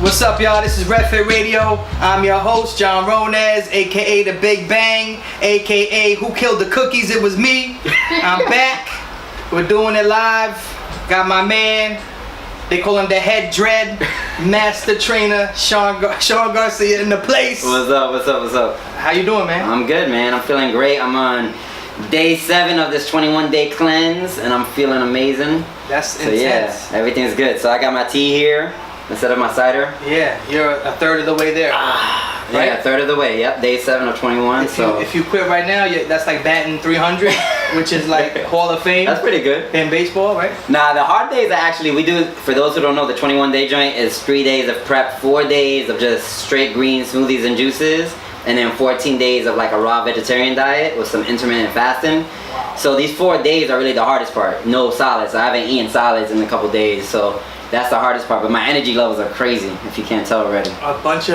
What's up, y'all? This is RevFit Radio. I'm your host, Jon Rones, aka The Big Bang, aka Who Killed the Cookies? It Was Me. I'm back. We're doing it live. Got my man, they call him the head dread, master trainer, Shawn Garcia in the place. What's up? How you doing, man? I'm good, man. I'm feeling great. I'm on day 7 of this 21-day cleanse, and I'm feeling amazing. That's intense. intense. Yeah, everything's good. So I got my tea here instead of my cider. Yeah, you're a third of the way there. Right? Right? Yeah, a third of the way. Yep, day 7 of 21. If you quit right now, that's like batting 300, which is like Hall of Fame. That's pretty good. In baseball, right? Nah, the hard days are actually, we do, for those who don't know, the 21-day joint is 3 days of prep, 4 days of just straight green smoothies and juices, and then 14 days of like a raw vegetarian diet with some intermittent fasting. Wow. So these 4 days are really the hardest part. No solids. I haven't eaten solids in a couple days, so that's the hardest part. But my energy levels are crazy, if you can't tell already. A bunch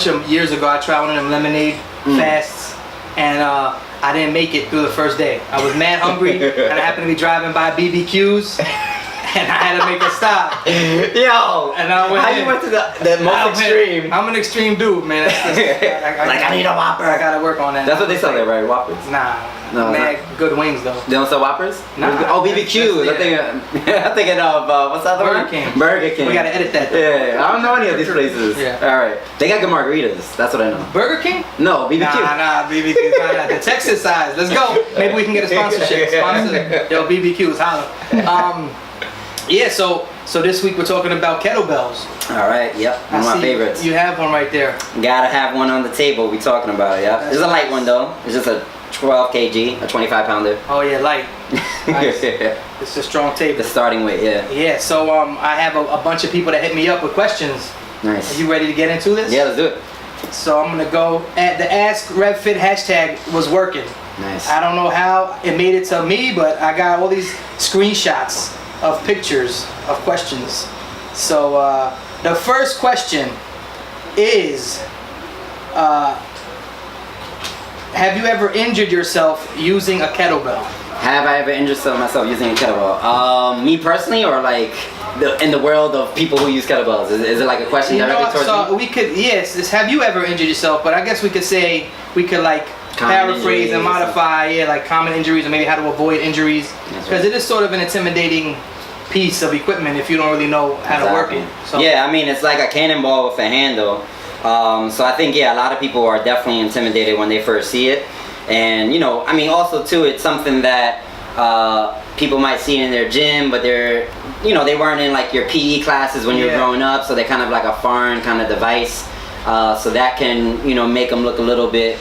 of years ago, I tried one of them lemonade fasts, and I didn't make it through the first day. I was mad hungry, and I happened to be driving by BBQs, and I had to make a stop. Yo! And I went how you went to the most extreme? I'm an extreme dude, man. I need a Whopper. I gotta work on that. That's what they sell there, right? Whoppers? No, mad good wings though. They don't sell Whoppers? Nah. Oh, BBQs. I'm thinking of, what's that Burger one? King. Burger King. We gotta edit that. Yeah, I don't know any of these places. Yeah. Alright. They got good margaritas. That's what I know. Burger King? No, BBQ. Nah, BBQs. Nah, the Texas size. Let's go. Maybe we can get a sponsorship. Yo, BBQs, holla. Yeah, so this week we're talking about kettlebells. Alright, yep. One of my favorites. You have one right there. Gotta have one on the table. We talking about it, yeah. It's a light one though. It's just a 12 kg, a 25 pounder. Oh yeah, light. Nice. It's a strong table. The starting weight, yeah. Yeah, so I have a bunch of people that hit me up with questions. Nice. Are you ready to get into this? Yeah, let's do it. So I'm gonna go at the Ask RevFit hashtag was working. Nice. I don't know how it made it to me, but I got all these screenshots of pictures of questions. So the first question is, have you ever injured yourself using a kettlebell? Have I ever injured myself using a kettlebell? Me personally, or like in the world of people who use kettlebells? Is it like a question directly towards me? We could, yes, it's have you ever injured yourself? But I guess we could say, we could like paraphrase and modify, like common injuries, or maybe how to avoid injuries. Because it is sort of an intimidating piece of equipment if you don't really know how to work it. So. Yeah, I mean, it's like a cannonball with a handle. So I think, yeah, a lot of people are definitely intimidated when they first see it. And, you know, I mean, also too, it's something that people might see in their gym, but they're, you know, they weren't in like your PE classes when you were growing up, so they're kind of like a foreign kind of device. So that can, you know, make them look a little bit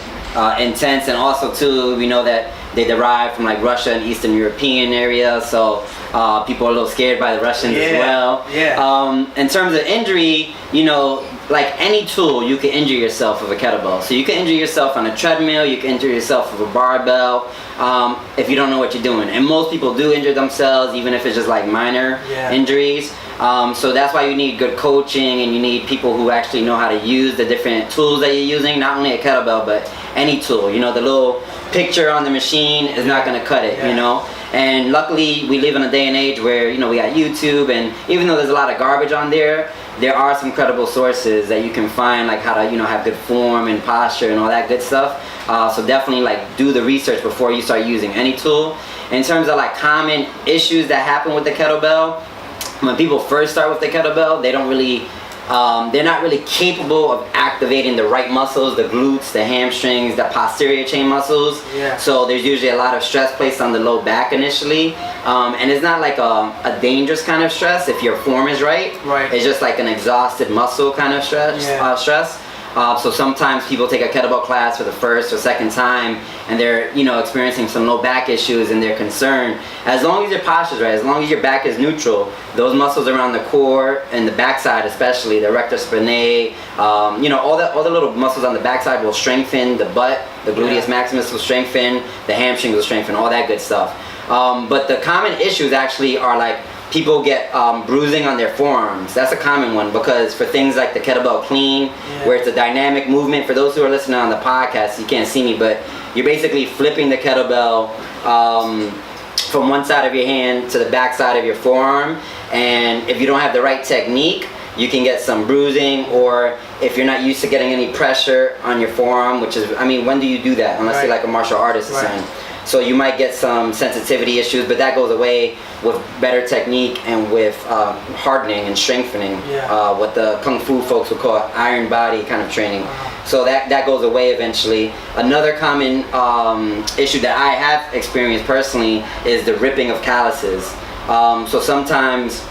intense. And also too, we know that they derive from like Russia and Eastern European area, so people are a little scared by the Russians as well. Yeah. In terms of injury, you know, like any tool, you can injure yourself with a kettlebell. So you can injure yourself on a treadmill, you can injure yourself with a barbell, if you don't know what you're doing. And most people do injure themselves, even if it's just like minor injuries. So that's why you need good coaching, and you need people who actually know how to use the different tools that you're using, not only a kettlebell, but any tool. You know, the little picture on the machine is not going to cut it, you know. And luckily, we live in a day and age where, you know, we got YouTube, and even though there's a lot of garbage on there, there are some credible sources that you can find, like how to, you know, have good form and posture and all that good stuff. So definitely, like, do the research before you start using any tool. In terms of like common issues that happen with the kettlebell, when people first start with the kettlebell, they don't really, they're not really capable of activating the right muscles, the glutes, the hamstrings, the posterior chain muscles. So there's usually a lot of stress placed on the low back initially. And it's not like a dangerous kind of stress if your form is right. It's just like an exhausted muscle kind of stress. So sometimes people take a kettlebell class for the first or second time, and they're, you know, experiencing some low back issues, and they're concerned. As long as your posture is right, as long as your back is neutral, those muscles around the core and the backside, especially the rectus spinae, you know, all the little muscles on the backside will strengthen. The butt, the gluteus maximus will strengthen. The hamstrings will strengthen. All that good stuff. But the common issues actually are like people get bruising on their forearms. That's a common one, because for things like the kettlebell clean, where it's a dynamic movement, for those who are listening on the podcast, you can't see me, but you're basically flipping the kettlebell from one side of your hand to the back side of your forearm, and if you don't have the right technique, you can get some bruising, or if you're not used to getting any pressure on your forearm, which is, I mean, when do you do that unless you're like a martial artist or something? So you might get some sensitivity issues, but that goes away with better technique and with hardening and strengthening, what the Kung Fu folks would call iron body kind of training. So that goes away eventually. Another common issue that I have experienced personally is the ripping of calluses. So sometimes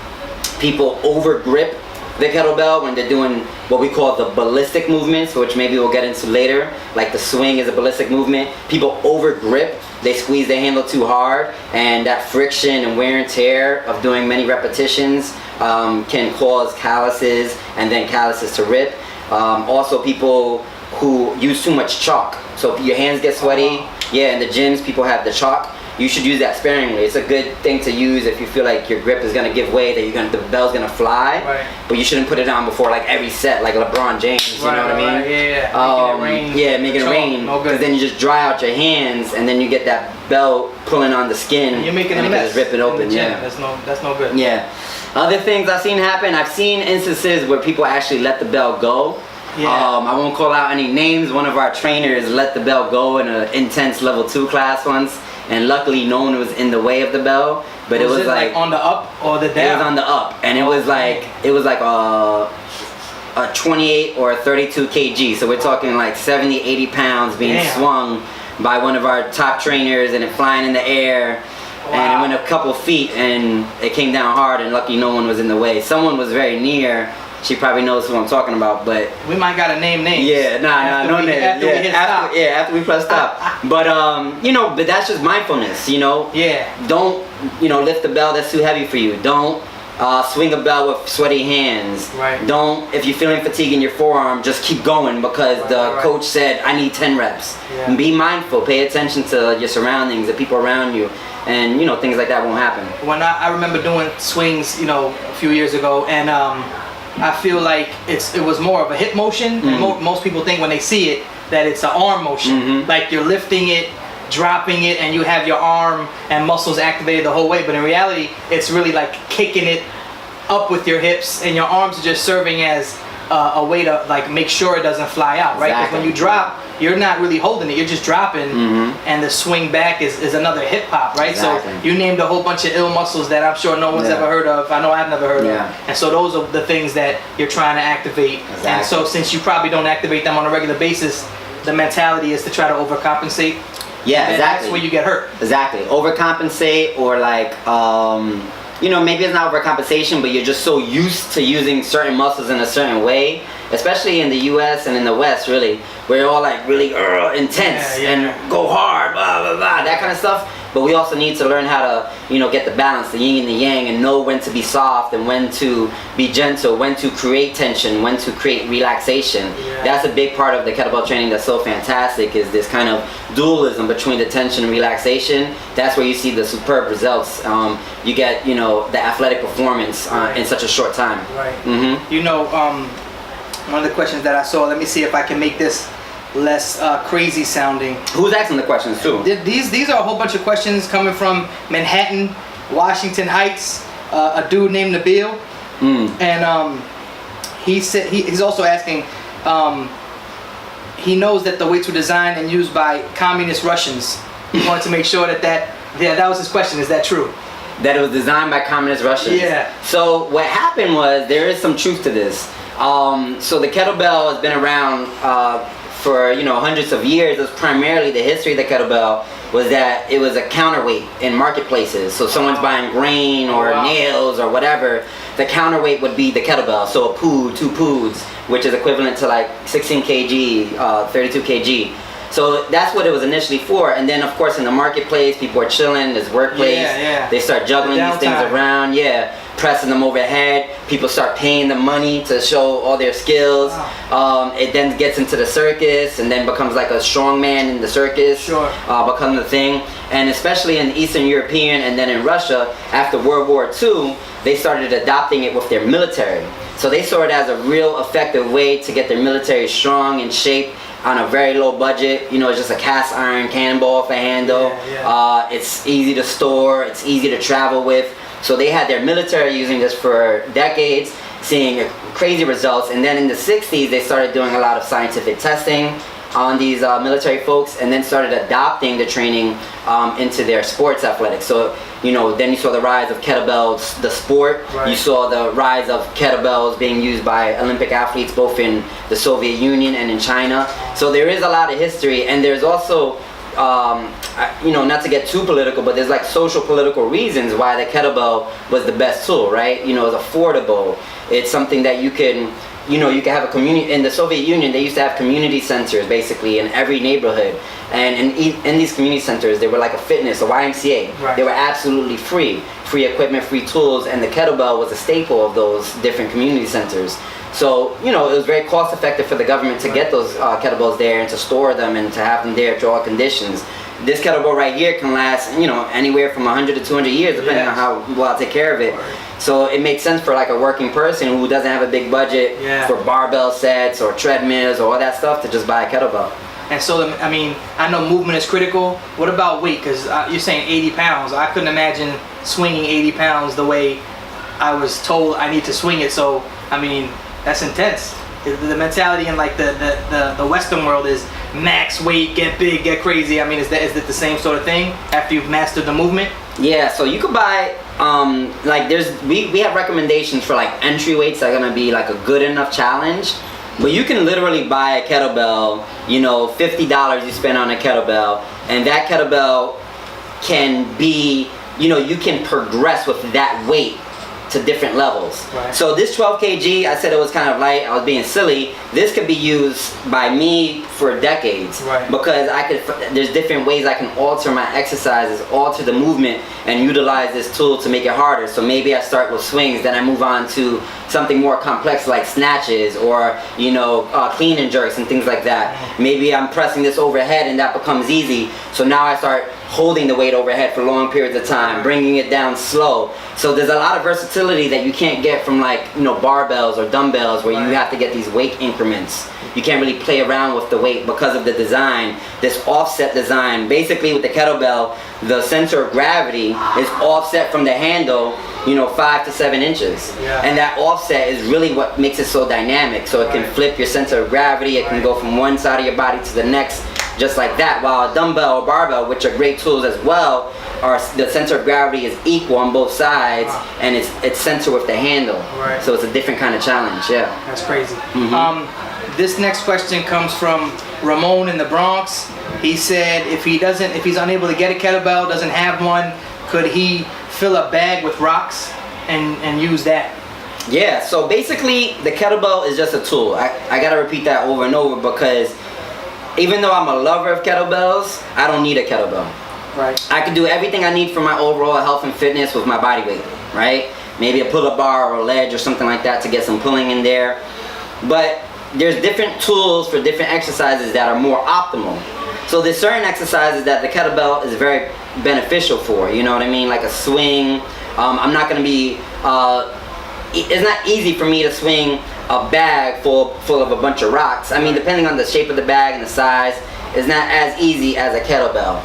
people over grip the kettlebell when they're doing what we call the ballistic movements, which maybe we'll get into later. Like the swing is a ballistic movement. People over grip, they squeeze their handle too hard, and that friction and wear and tear of doing many repetitions can cause calluses and then calluses to rip. Also people who use too much chalk. So your hands get sweaty. Yeah, in the gyms people have the chalk. You should use that sparingly. It's a good thing to use if you feel like your grip is gonna give way, that the bell's gonna fly. Right. But you shouldn't put it on before like every set, like LeBron James. You know what I mean? Yeah. Making it rain. Because then you just dry out your hands, and then you get that bell pulling on the skin. And you're making a mess. Rip it open. Yeah. That's no good. Yeah. Other things I've seen happen. I've seen instances where people actually let the bell go. Yeah. I won't call out any names. One of our trainers let the bell go in an intense level 2 class once. And luckily no one was in the way of the bell, but it was like on the up or the down? It was on the up, and it was like a 28 or a 32 kg. So we're talking like 70, 80 pounds being swung by one of our top trainers, and it flying in the air. Wow. And it went a couple feet, and it came down hard, and lucky no one was in the way. Someone was very near. She probably knows who I'm talking about, but we might gotta name names. Yeah, no names. After we press stop. But but that's just mindfulness, Yeah. Don't lift the bell that's too heavy for you. Don't swing a bell with sweaty hands. Right. Don't, if you're feeling fatigue in your forearm, just keep going because the coach said I need 10 reps. Yeah. And be mindful. Pay attention to your surroundings, the people around you, and things like that won't happen. When I remember doing swings, a few years ago, and I feel like it was more of a hip motion, and most people think when they see it that it's an arm motion, like you're lifting it, dropping it, and you have your arm and muscles activated the whole way. But in reality, it's really like kicking it up with your hips, and your arms are just serving as a way to like make sure it doesn't fly out, right? Because when you drop, you're not really holding it, you're just dropping, and the swing back is another hip hop, right? Exactly. So you named a whole bunch of ill muscles that I'm sure no one's ever heard of. I know I've never heard of. And so those are the things that you're trying to activate. Exactly. And so since you probably don't activate them on a regular basis, the mentality is to try to overcompensate. Yeah, and exactly. That's where you get hurt. Exactly. Overcompensate, or like, maybe it's not overcompensation, but you're just so used to using certain muscles in a certain way, especially in the US and in the West, really, where you're all like really intense and go hard, blah, blah, blah, that kind of stuff. But we also need to learn how to, get the balance, the yin and the yang, and know when to be soft and when to be gentle, when to create tension, when to create relaxation. Yeah. That's a big part of the kettlebell training that's so fantastic, is this kind of dualism between the tension and relaxation. That's where you see the superb results. You get, the athletic performance in such a short time. Right. One of the questions that I saw, let me see if I can make this less crazy sounding. Who's asking the questions too? These are a whole bunch of questions coming from Manhattan, Washington Heights, a dude named Nabil, and he said he's also asking. He knows that the weights were designed and used by communist Russians. He wanted to make sure that was his question. Is that true? That it was designed by communist Russians? Yeah. So what happened was, there is some truth to this. So the kettlebell has been around for hundreds of years. It was primarily, the history of the kettlebell was that it was a counterweight in marketplaces. So someone's buying grain or nails or whatever, the counterweight would be the kettlebell. So a pood, 2 poods, which is equivalent to like 16 kg, 32 kg. So that's what it was initially for. And then of course in the marketplace, people are chilling, there's workplace, they start juggling these things around, pressing them overhead. People start paying them money to show all their skills. It then gets into the circus and then becomes like a strongman in the circus. Becomes a thing. And especially in Eastern European and then in Russia, after World War II, they started adopting it with their military. So they saw it as a real effective way to get their military strong and shape on a very low budget. It's just a cast iron cannonball for a handle. It's easy to store, it's easy to travel with. So they had their military using this for decades, seeing crazy results. And then in the 60s, they started doing a lot of scientific testing on these military folks, and then started adopting the training into their sports athletics. So, then you saw the rise of kettlebells, the sport. Right. You saw the rise of kettlebells being used by Olympic athletes, both in the Soviet Union and in China. So there is a lot of history, and there's also, not to get too political, but there's like social political reasons why the kettlebell was the best tool, right? It's affordable. It's something that you can have a community. In the Soviet Union, they used to have community centers basically in every neighborhood, and in these community centers, they were like a fitness, a YMCA. Right. They were absolutely free equipment, free tools, and the kettlebell was a staple of those different community centers. So, it was very cost effective for the government to get those kettlebells there and to store them and to have them there to all conditions. This kettlebell right here can last, anywhere from 100 to 200 years, depending on how well I take care of it. So it makes sense for like a working person who doesn't have a big budget for barbell sets or treadmills or all that stuff to just buy a kettlebell. And so, I know movement is critical. What about weight? Because you're saying 80 pounds. I couldn't imagine swinging 80 pounds the way I was told I need to swing it. So, that's intense. The mentality in like the Western world is max weight, get big, get crazy. Is that the same sort of thing after you've mastered the movement? Yeah, so you could buy we have recommendations for like entry weights that are gonna be like a good enough challenge. But you can literally buy a kettlebell, $50 you spend on a kettlebell, and that kettlebell can be, you can progress with that weight to different levels. Right. So this 12 kg, I said it was kind of light, I was being silly. This could be used by me for decades. Right. Because there's different ways I can alter my exercises, alter the movement, and utilize this tool to make it harder. So maybe I start with swings, then I move on to something more complex like snatches or, clean and jerks and things like that. Maybe I'm pressing this overhead and that becomes easy. So now I start holding the weight overhead for long periods of time, bringing it down slow. So there's a lot of versatility that you can't get from barbells or dumbbells where you have to get these weight increments. You can't really play around with the weight because of the design, this offset design. Basically with the kettlebell, the center of gravity is offset from the handle, 5 to 7 inches. Yeah. And that offset is really what makes it so dynamic. So it can flip your center of gravity, it can go from one side of your body to the next, just like that. While a dumbbell or barbell, which are great tools as well, the center of gravity is equal on both sides, and it's center with the handle. Right. So it's a different kind of challenge. Yeah. That's crazy. This next question comes from Ramon in the Bronx. He said if he's unable to get a kettlebell, doesn't have one, could he fill a bag with rocks and use that? Yeah, so basically the kettlebell is just a tool. I gotta repeat that over and over because even though I'm a lover of kettlebells, I don't need a kettlebell. Right. I can do everything I need for my overall health and fitness with my body weight, right? Maybe a pull-up bar or a ledge or something like that to get some pulling in there. But there's different tools for different exercises that are more optimal. So there's certain exercises that the kettlebell is very beneficial for, like a swing. I'm not gonna be, it's not easy for me to swing a bag full of a bunch of rocks. Depending on the shape of the bag and the size, it's not as easy as a kettlebell.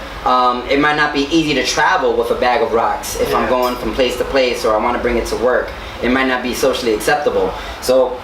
It might not be easy to travel with a bag of rocks if I'm going from place to place or I want to bring it to work. It might not be socially acceptable. So,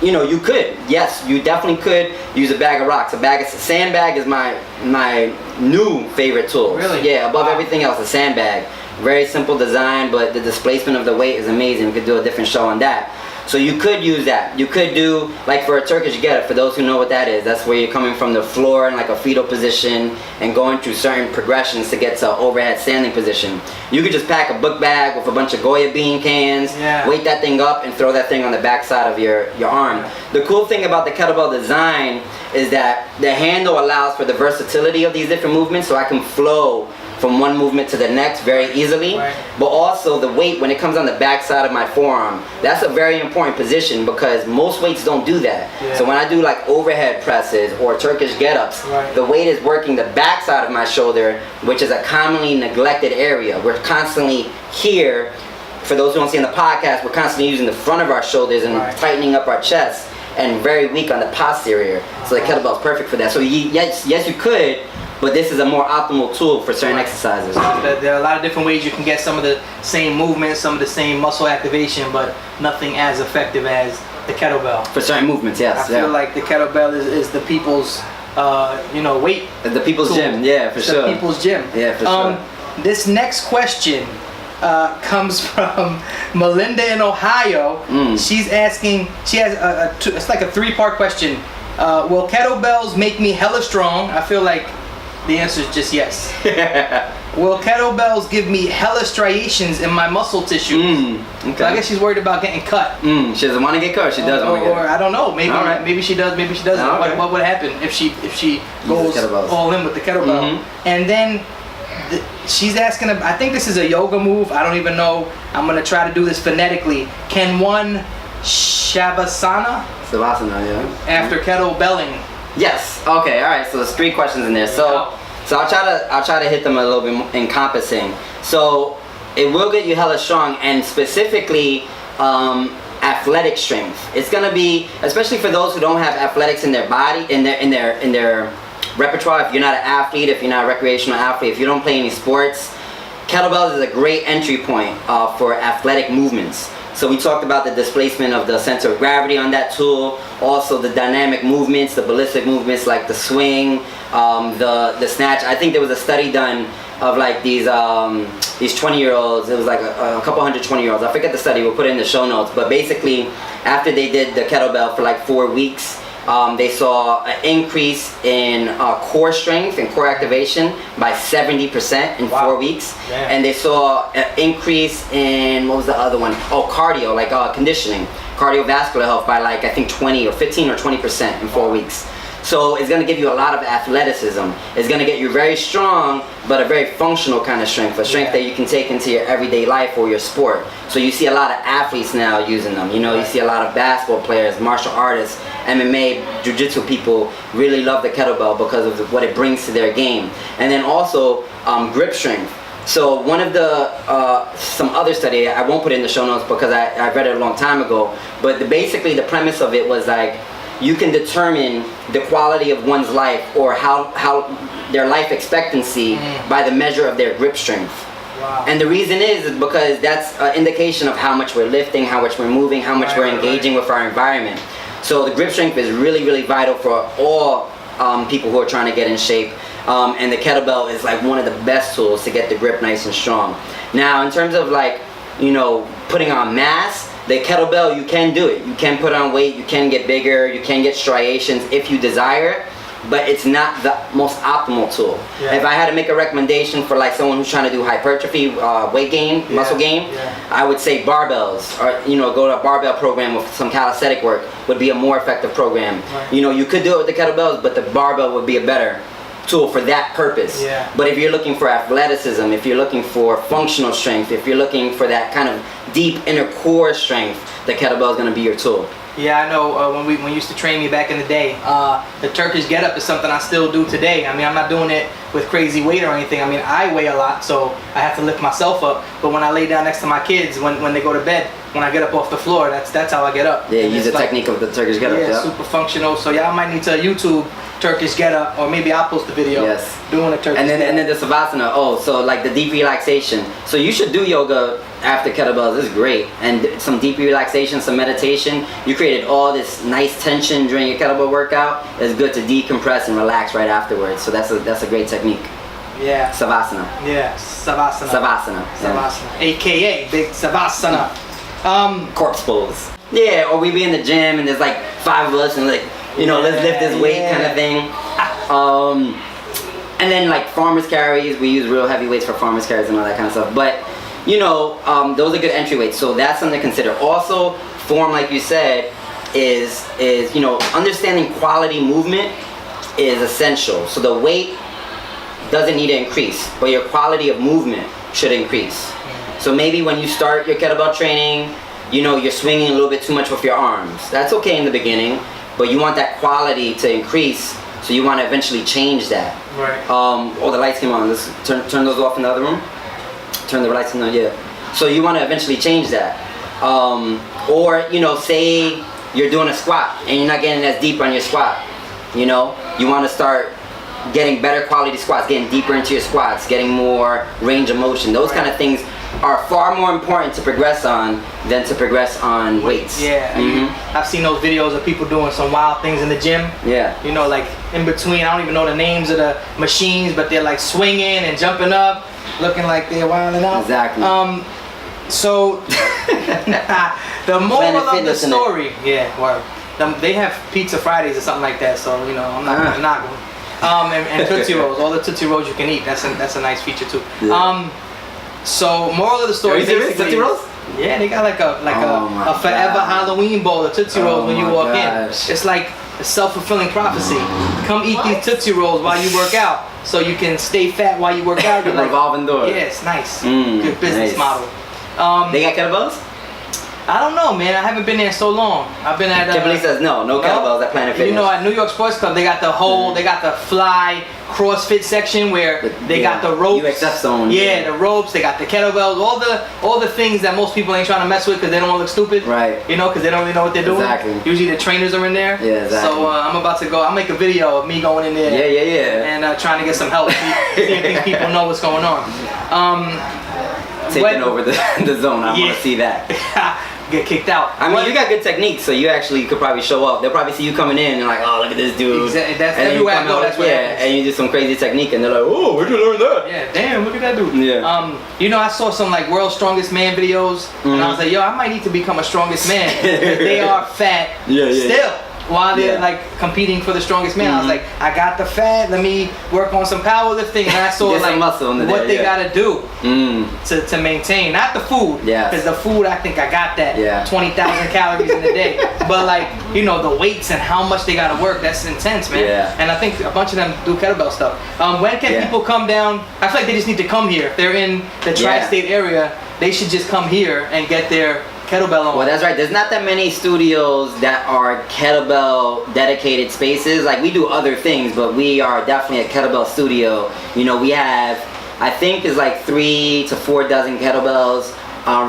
you could, yes, you definitely could use a bag of rocks. A sandbag is my new favorite tool. Really? Yeah, above everything else, a sandbag. Very simple design, but the displacement of the weight is amazing. We could do a different show on that. So you could use that. You could do, like for a Turkish get-up, for those who know what that is, that's where you're coming from the floor in like a fetal position and going through certain progressions to get to overhead standing position. You could just pack a book bag with a bunch of Goya bean cans, weight that thing up and throw that thing on the back side of your arm. The cool thing about the kettlebell design is that the handle allows for the versatility of these different movements, so I can flow from one movement to the next very easily. Right. But also the weight, when it comes on the back side of my forearm, that's a very important position because most weights don't do that. Yeah. So when I do like overhead presses or Turkish get-ups, the weight is working the back side of my shoulder, which is a commonly neglected area. We're constantly here, for those who don't see in the podcast, we're constantly using the front of our shoulders and tightening up our chest, and very weak on the posterior. So the kettlebell is perfect for that. So yes, you could, but this is a more optimal tool for certain exercises. There are a lot of different ways you can get some of the same movements, some of the same muscle activation, but nothing as effective as the kettlebell. For certain movements, yes. I feel like the kettlebell is the people's, weight. The people's tool. gym, yeah, for sure. The people's gym. Yeah, for sure. This next question comes from Melinda in Ohio. She's asking, she has it's like a 3-part question. Will kettlebells make me hella strong? I feel like the answer is just yes. Will kettlebells give me hella striations in my muscle tissue? Okay. So I guess she's worried about getting cut. She doesn't want to get cut, or she does want to get cut? Or I don't know. Maybe she does. Maybe she doesn't. Okay. What would happen if she goes all in with the kettlebell? And then she's asking. I think this is a yoga move. I don't even know. I'm gonna try to do this phonetically. Can one Savasana after kettlebelling? Yes. Okay. All right. So there's 3 questions in there. So I'll try to hit them a little bit more encompassing. So it will get you hella strong, and specifically athletic strength. It's gonna be, especially for those who don't have athletics in their body, in their repertoire. If you're not an athlete, if you're not a recreational athlete, if you don't play any sports, kettlebells is a great entry point for athletic movements. So we talked about the displacement of the center of gravity on that tool, also the dynamic movements, the ballistic movements like the swing, the snatch. I think there was a study done of like these 20-year-olds. It was like a couple hundred 20-year-olds. I forget the study. We'll put it in the show notes. But basically, after they did the kettlebell for like 4 weeks, they saw an increase in core strength and core activation by 70% in 4 weeks. Damn. And they saw an increase in, what was the other one? Oh, cardio, like conditioning, cardiovascular health by like, I think 20 or 15 or 20% in 4 weeks. So it's going to give you a lot of athleticism. It's going to get you very strong, but a very functional kind of strength, a strength that you can take into your everyday life or your sport. So you see a lot of athletes now using them. You know, you see a lot of basketball players, martial artists, MMA, jiu-jitsu people really love the kettlebell because of what it brings to their game. And then also grip strength. So one of the, some other study, I won't put it in the show notes because I read it a long time ago, but basically the premise of it was like, you can determine the quality of one's life or how their life expectancy by the measure of their grip strength. Wow. And the reason is because that's an indication of how much we're lifting, how much we're moving, how much we're engaging with our environment. So the grip strength is really, really vital for all people who are trying to get in shape. And the kettlebell is like one of the best tools to get the grip nice and strong. Now, in terms of like, you know, putting on mass, the kettlebell, you can do it. You can put on weight, you can get bigger, you can get striations if you desire, but it's not the most optimal tool. Yeah. If I had to make a recommendation for like someone who's trying to do hypertrophy, weight gain, muscle gain, I would say barbells, or you know, go to a barbell program with some calisthenic work would be a more effective program. Right. You know, you could do it with the kettlebells, but the barbell would be a better tool for that purpose. Yeah. But if you're looking for athleticism, if you're looking for functional strength, if you're looking for that kind of deep inner core strength, the kettlebell is going to be your tool. Yeah, I know when you used to train me back in the day, the Turkish get-up is something I still do today. I mean, I'm not doing it with crazy weight or anything. I mean, I weigh a lot, so I have to lift myself up. But when I lay down next to my kids, when they go to bed, when I get up off the floor, that's how I get up. Yeah, use the technique of the Turkish get-up. Yeah, super functional. So y'all might need to YouTube Turkish get-up, or maybe I'll post a video doing a Turkish get-up. And then the Savasana. Oh, so like the deep relaxation. So you should do yoga after kettlebells. This is great. And some deep relaxation, some meditation. You created all this nice tension during your kettlebell workout. It's good to decompress and relax right afterwards. So that's a great technique. Yeah. Savasana. Yeah, Savasana. Savasana. Savasana. AKA Big Savasana. Corpse pose. Yeah, or we be in the gym and there's like 5 of us and like, you know, let's lift this weight kind of thing. And then like farmer's carries, we use real heavy weights for farmer's carries and all that kind of stuff. But, you know, those are good entry weights. So that's something to consider. Also, form, like you said, is you know, understanding quality movement is essential. So the weight doesn't need to increase, but your quality of movement should increase. So maybe when you start your kettlebell training, you know, you're swinging a little bit too much with your arms. That's okay in the beginning, but you want that quality to increase, so you want to eventually change that. Right. Oh, the lights came on. Let's turn those off in the other room. Turn the lights on, yeah. So you want to eventually change that. Or, you know, say you're doing a squat and you're not getting as deep on your squat. You know, you want to start getting better quality squats, getting deeper into your squats, getting more range of motion. Those kind of things are far more important to progress on than to progress on weights. Yeah, I've seen those videos of people doing some wild things in the gym. Yeah. You know, like in between, I don't even know the names of the machines, but they're like swinging and jumping up, looking like they're wilding out. Exactly. So the moral of the story, they have Pizza Fridays or something like that. So you know, I'm not gonna knock them. And Tootsie Rolls, all the Tootsie Rolls you can eat. That's a nice feature too. Yeah. So moral of the story, basically, Tootsie Rolls? Yeah, they got like a forever Halloween bowl of Tootsie Rolls when you walk in. It's like a self-fulfilling prophecy. Come eat these Tootsie Rolls while you work out, so you can stay fat while you work out. You're like, revolving door. yeah, it's nice. Good business model. They got kettlebells? I don't know, man. I haven't been there so long. I've been at. Kimberly says no kettlebells at Planet Fitness. You know, at New York Sports Club, they got the whole, they got the fly CrossFit section where they got the ropes. UXF zone. Yeah, the ropes. They got the kettlebells. All the things that most people ain't trying to mess with because they don't want to look stupid. Right. You know, because they don't really know what they're doing. Exactly. Usually the trainers are in there. Yeah, exactly. So I'm about to go. I'll make a video of me going in there. Yeah. And trying to get some help. See if people know what's going on. Taking over the zone. I want to see that. Get kicked out. I mean, you got good techniques, so you actually could probably show up. They'll probably see you coming in and like, oh, look at this dude. Exactly. That's and everywhere I go. That's what happens. And you do some crazy technique, and they're like, oh, where'd you learn that? Yeah, damn, look at that dude. Yeah. You know, I saw some like World's Strongest Man videos, and I was like, yo, I might need to become a strongest man. They are fat still. While they're like competing for the strongest man, I was like, I got the fat. Let me work on some powerlifting, and I saw like muscle what they gotta do to maintain, not the food, because the food I think I got that 20,000 calories in a day, but like you know the weights and how much they gotta work. That's intense, man. And I think a bunch of them do kettlebell stuff. When can people come down? I feel like they just need to come here. If they're in the tri-state area, they should just come here and get their kettlebell on. Well, that's right. There's not that many studios that are kettlebell dedicated spaces. Like we do other things, but we are definitely a kettlebell studio. You know, we have, I think there's like 3 to 4 dozen kettlebells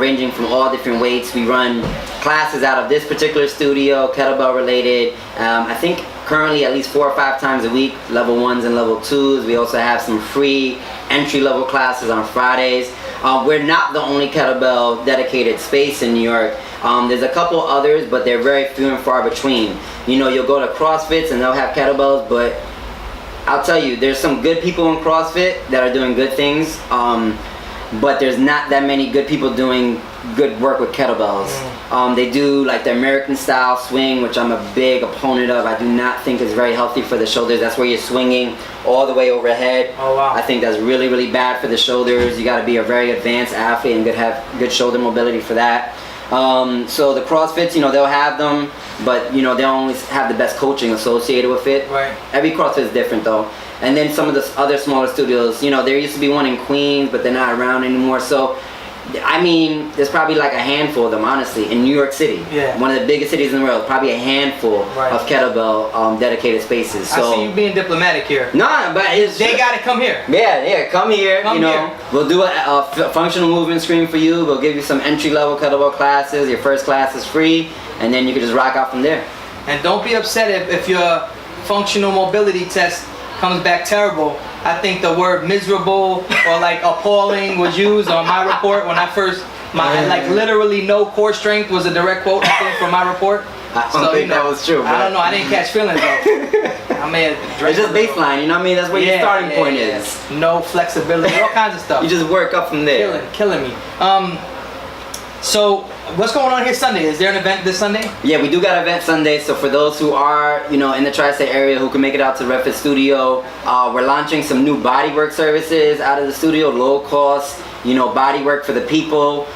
ranging from all different weights. We run classes out of this particular studio, kettlebell related. I think currently at least 4 or 5 times a week, level 1s and level 2s. We also have some free entry level classes on Fridays. We're not the only kettlebell dedicated space in New York. There's a couple others, but they're very few and far between. You know, you'll go to CrossFits and they'll have kettlebells, but I'll tell you, there's some good people in CrossFit that are doing good things, but there's not that many good people doing good work with kettlebells. They do like the American style swing, which I'm a big opponent of. I do not think is very healthy for the shoulders. That's where you're swinging all the way overhead. Oh wow. I think that's really, really bad for the shoulders. You got to be a very advanced athlete and have good shoulder mobility for that. So the CrossFits, you know, they'll have them, but you know, they only have the best coaching associated with it. Right. Every CrossFit is different though. And then some of the other smaller studios, you know, there used to be one in Queens, but they're not around anymore. So I mean, there's probably like a handful of them, honestly, in New York City. Yeah. One of the biggest cities in the world, probably a handful of kettlebell dedicated spaces. So I see you being diplomatic here. No, but it's they gotta come here. Yeah, come here. Come here. We'll do a functional movement screen for you. We'll give you some entry level kettlebell classes. Your first class is free, and then you can just rock out from there. And don't be upset if your functional mobility test comes back terrible. I think the word miserable or like appalling was used on my report when I first, like literally no core strength was a direct quote I think from my report. I don't think that was true. I don't know, I didn't catch feelings though. I may have it's just baseline, you know what I mean? That's where your starting point is. No flexibility, all kinds of stuff. You just work up from there. Killing me. So what's going on here Sunday? Is there an event this Sunday? Yeah, we do got an event Sunday. So for those who are, you know, in the tri-state area who can make it out to RevFit Studio, we're launching some new bodywork services out of the studio, low cost, you know, bodywork for the people.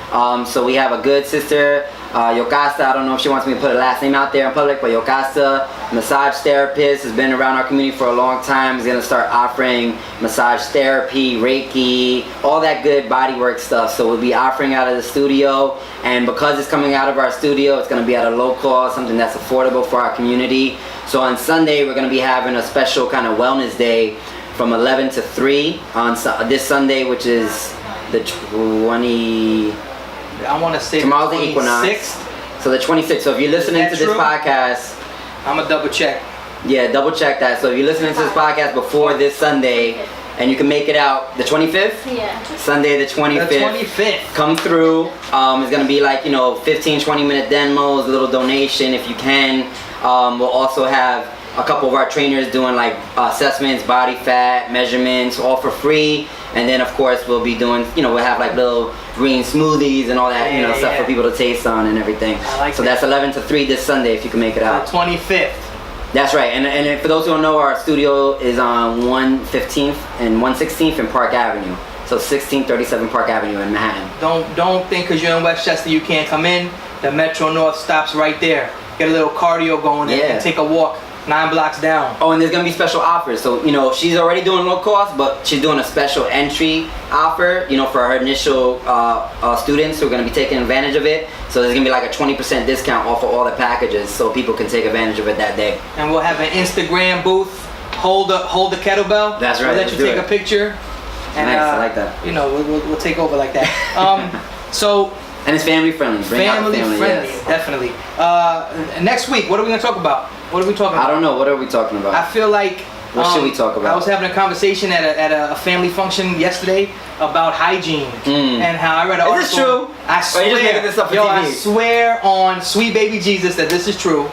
So we have a good sister, Yocasta. I don't know if she wants me to put her last name out there in public, but Yocasta, massage therapist, has been around our community for a long time. Is gonna start offering massage therapy, Reiki, all that good bodywork stuff. So we'll be offering out of the studio, and because it's coming out of our studio, it's gonna be at a low cost, something that's affordable for our community. So on Sunday, we're gonna be having a special kind of wellness day from 11 to 3 on this Sunday, which is the 20. I want to say tomorrow's the the equinox. So the 26th. So if you're listening to this podcast, I'm gonna double check. Yeah, double check that. So if you're listening to this podcast before this Sunday, and you can make it out the 25th? Yeah. Sunday the 25th. The 25th. Come through. It's going to be like, 15, 20-minute demos, a little donation if you can. We'll also have a couple of our trainers doing like assessments, body fat, measurements, all for free. And then of course we'll be doing, we'll have like little green smoothies and all that, stuff for people to taste on and everything. I like so that. that's 11 to 3 this Sunday if you can make it out. The 25th. That's right, and for those who don't know, our studio is on 115th and 116th in Park Avenue. So 1637 Park Avenue in Manhattan. Don't think because you're in Westchester you can't come in. The Metro North stops right there. Get a little cardio going and take a walk 9 blocks down. Oh, and there's gonna be special offers. So she's already doing low cost, but she's doing a special entry offer. For her initial students who are gonna be taking advantage of it. So there's gonna be like a 20% discount off of all the packages, so people can take advantage of it that day. And we'll have an Instagram booth. Hold the kettlebell. That's right. We'll let you take a picture. And, nice, I like that. We'll take over like that. And it's family friendly. Family friendly, yes. definitely. Next week, what are we gonna talk about? What are we talking about? I don't know. What are we talking about? I feel like. What should we talk about? I was having a conversation at a family function yesterday about hygiene and how I read an article. Is this true? I swear. Or are you just making this up for TV? I swear on sweet baby Jesus that this is true.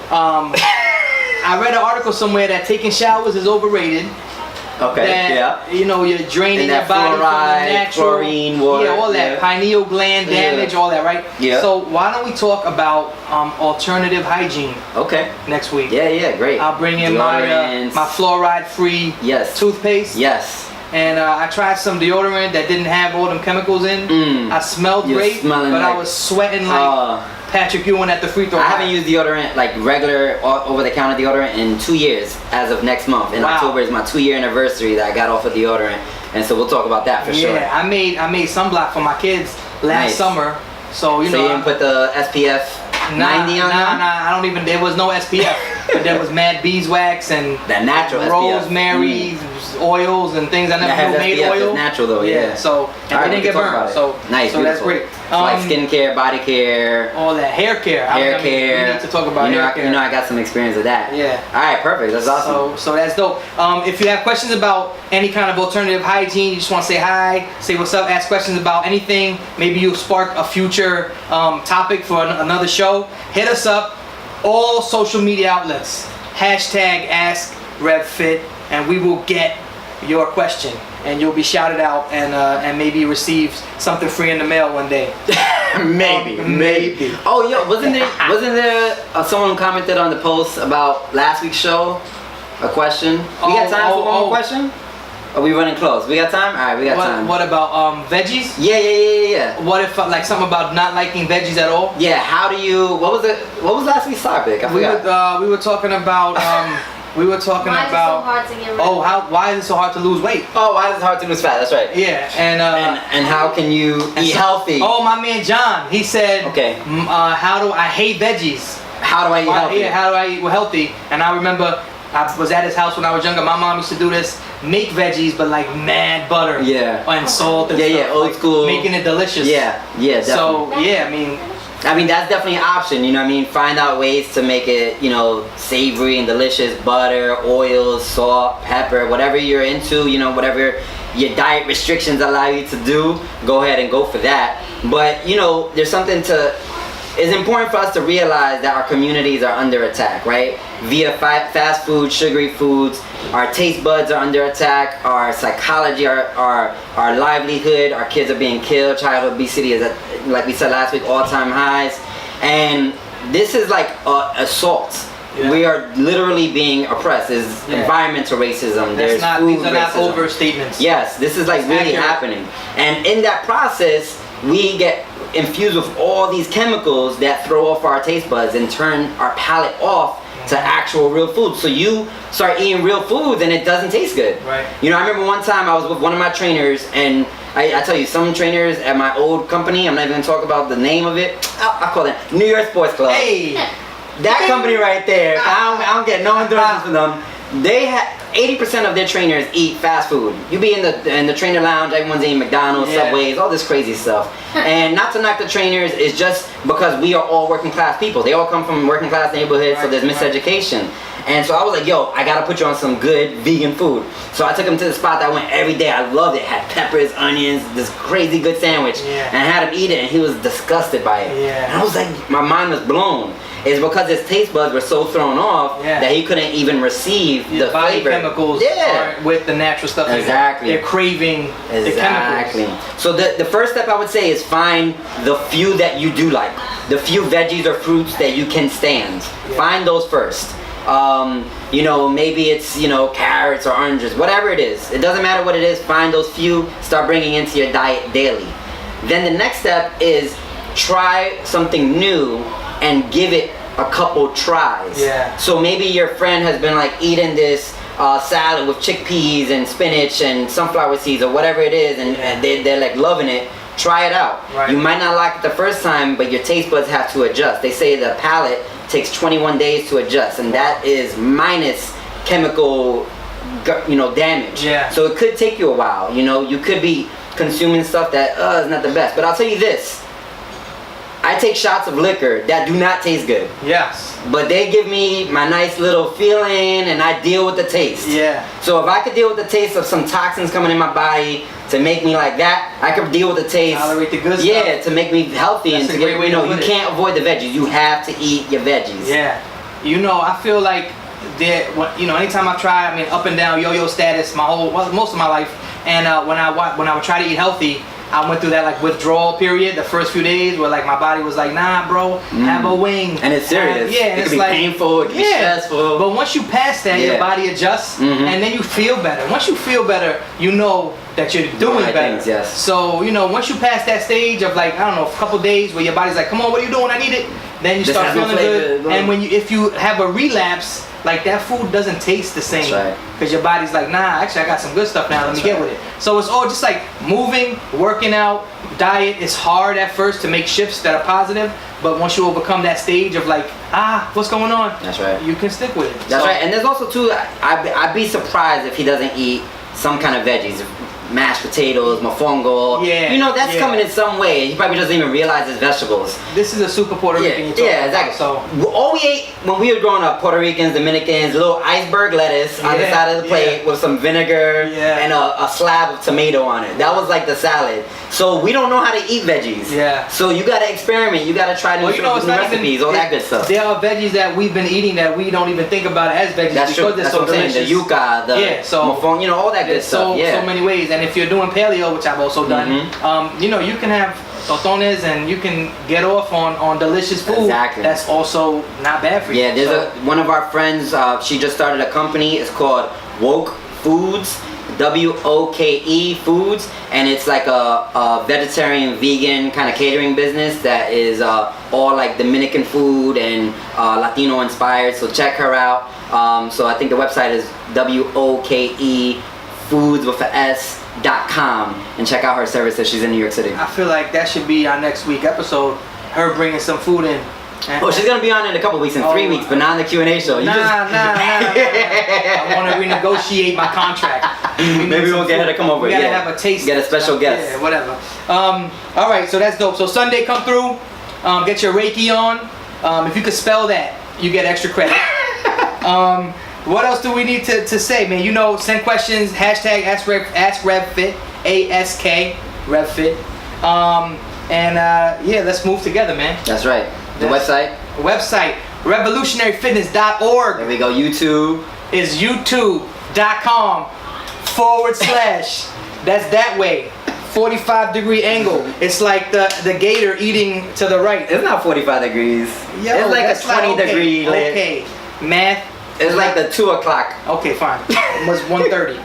I read an article somewhere that taking showers is overrated. Okay. That, you're draining And your body from the fluoride, natural chlorine, water. Yeah, all that pineal gland damage, all that, right? Yeah. So why don't we talk about alternative hygiene Okay. next week? Yeah, great. I'll bring in my fluoride-free toothpaste. Yes. And I tried some deodorant that didn't have all them chemicals in. I smelled great, but I was sweating like Patrick Ewing at the free throw line. I haven't used deodorant, like regular over-the-counter deodorant, in 2 years as of next month. In October is my 2-year anniversary that I got off of deodorant, and so we'll talk about that for sure. Yeah, I made sunblock for my kids last summer, so you didn't put the SPF 90 on them? Nah, I don't even. There was no SPF, but there was mad beeswax and that natural rosemary oils and things. I never knew made SPF oil. Is natural though, yeah. So and they didn't get burned. So nice, so that's great. So like skincare, body care, all that hair care. Hair We care. need to talk about hair care. I got some experience with that. Yeah. All right, perfect. That's awesome. So that's dope. If you have questions about any kind of alternative hygiene, you just want to say hi, say what's up, ask questions about anything. Maybe you'll spark a future topic for another show. Hit us up. All social media outlets. #AskRevFit, and we will get your question, and you'll be shouted out and maybe receive something free in the mail one day. Maybe. Oh, yo, wasn't there someone commented on the post about last week's show? A question. We got time for one more question? Are we running close? We got time? All right, we got time. What about veggies? Yeah. What if like something about not liking veggies at all? Yeah. How do you? What was last week's topic? I forgot. We were talking about. We were talking why about. Why is it so hard to get rid of? Why is it so hard to lose weight? Oh, why is it hard to lose fat? That's right. Yeah, and how can you eat healthy? Oh, my man John, he said. Okay. How do I hate veggies? How do I eat healthy? Yeah, how do I eat healthy? And I remember I was at his house when I was younger. My mom used to do this, make veggies, but like mad butter. Yeah. And salt and stuff. Yeah, old school. Making it delicious. Yeah, definitely. So yeah, I mean that's definitely an option. Find out ways to make it, savory and delicious. Butter, oil, salt, pepper, whatever you're into. Whatever your diet restrictions allow you to do, go ahead and go for that. But there's something to. It's important for us to realize that our communities are under attack, right? Via fast food, sugary foods, our taste buds are under attack, our psychology, our livelihood, our kids are being killed, childhood obesity is at, like we said last week, all-time highs. And this is like assault. Yeah. We are literally being oppressed. There's environmental racism, these are food not racism. overstatements. Yes, this is like really happening. And in that process, we get infused with all these chemicals that throw off our taste buds and turn our palate off to actual real food. So you start eating real foods and it doesn't taste good. Right. I remember one time I was with one of my trainers, and I tell you, some trainers at my old company, I'm not even gonna talk about the name of it. I call it New York Sports Club. Hey, that company right there. I don't get no endorsements from them. They had 80% of their trainers eat fast food. You be in the trainer lounge, everyone's eating McDonald's, Subways, all this crazy stuff. And not to knock the trainers, it's just because we are all working class people. They all come from working class neighborhoods, so there's miseducation. And so I was like, yo, I gotta put you on some good vegan food. So I took him to the spot that I went every day. I loved it. Had peppers, onions, this crazy good sandwich. Yeah. And I had him eat it, and he was disgusted by it. Yeah. And I was like, my mind was blown. It's because his taste buds were so thrown off that he couldn't even receive the body flavor. chemicals aren't with the natural stuff. Exactly. They're craving the chemicals. So the first step I would say is find the few that you do like. The few veggies or fruits that you can stand. Yeah. Find those first. Maybe it's, carrots or oranges, whatever it is. It doesn't matter what it is. Find those few, start bringing into your diet daily. Then the next step is try something new and give it a couple tries. Yeah. So maybe your friend has been like eating this salad with chickpeas and spinach and sunflower seeds or whatever it is, and they're like loving it. Try it out. Right. You might not like it the first time, but your taste buds have to adjust. They say the palate takes 21 days to adjust, and that is minus chemical damage. Yeah. So it could take you a while. You could be consuming stuff that is not the best. But I'll tell you this. I take shots of liquor that do not taste good. Yes. But they give me my nice little feeling, and I deal with the taste. Yeah. So if I could deal with the taste of some toxins coming in my body to make me like that, I could deal with the taste. Tolerate the good stuff. Yeah, to make me healthy. That's and to a great way to you put it. can't avoid the veggies. You have to eat your veggies. Yeah. I feel like anytime I've tried, up and down yo-yo status most of my life, and when I would try to eat healthy, I went through that like withdrawal period the first few days where like my body was like, nah bro, have a wing. And it's serious. Yeah, it can be painful, it can be stressful. But once you pass that, your body adjusts, and then you feel better. Once you feel better, you know that you're doing better. Things, yes. So, once you pass that stage of like, I don't know, a couple days where your body's like, come on, what are you doing? I need it. Then you start feeling good. And if you have a relapse, like that food doesn't taste the same. That's right. Because your body's like, nah, actually I got some good stuff now, let me get with it. So it's all just like moving, working out, diet. It's hard at first to make shifts that are positive, but once you overcome that stage of like, what's going on? That's right. You can stick with it. That's right. And there's also too, I'd be surprised if he doesn't eat some kind of veggies. Mashed potatoes, mofongo. Yeah. That's coming in some way. He probably doesn't even realize it's vegetables. This is a super Puerto Rican you're talking exactly. about, So all we ate when we were growing up, Puerto Ricans, Dominicans, little iceberg lettuce on the side of the plate with some vinegar and a slab of tomato on it. That was like the salad. So we don't know how to eat veggies. Yeah. So you gotta experiment. You gotta try new recipes, all that good stuff. There are veggies that we've been eating that we don't even think about as veggies That's because true. they're That's so what I'm saying. delicious. The yuca, the mofongo, all that good stuff. So many ways. And if you're doing paleo, which I've also done, you can have totones and you can get off on delicious food. Exactly. That's also not bad for you. Yeah, there's one of our friends, she just started a company. It's called Woke Foods, WOKE Foods, and it's like a vegetarian, vegan kind of catering business that is all like Dominican food and Latino inspired. So check her out. So I think the website is WOKE Foods with an S.com, and check out her services. She's in New York City. I feel like that should be our next week episode. Her bringing some food in. She's gonna be on in a couple weeks, in 3 weeks, but not in the Q&A show. Nah. I want to renegotiate my contract. Maybe we'll get her to come over. We gotta have a taste. Get a special guest. Yeah, whatever. All right, so that's dope. So Sunday, come through. Get your Reiki on. If you could spell that, you get extra credit. What else do we need to say, man? Send questions. Hashtag Ask RevFit. ASK RevFit. Let's move together, man. That's right. The website? revolutionaryfitness.org. There we go. YouTube is youtube.com/ that's that way 45-degree angle. It's like the gator eating to the right. It's not 45 degrees. It's like a 20-degree lit. Okay, math. It's like the 2 o'clock. Okay, fine. It was 1:30.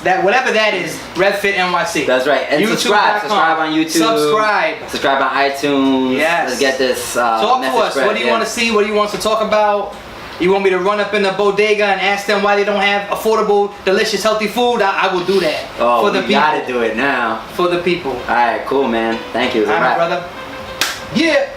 That whatever that is, RevFitNYC. That's right. And subscribe on YouTube. Subscribe on iTunes. Yes. Let's get this talk to us. What do you want to see? What do you want us to talk about? You want me to run up in the bodega and ask them why they don't have affordable, delicious, healthy food? I will do that. For the people. You gotta do it now. For the people. All right, cool, man. Thank you. All right, brother. Yeah.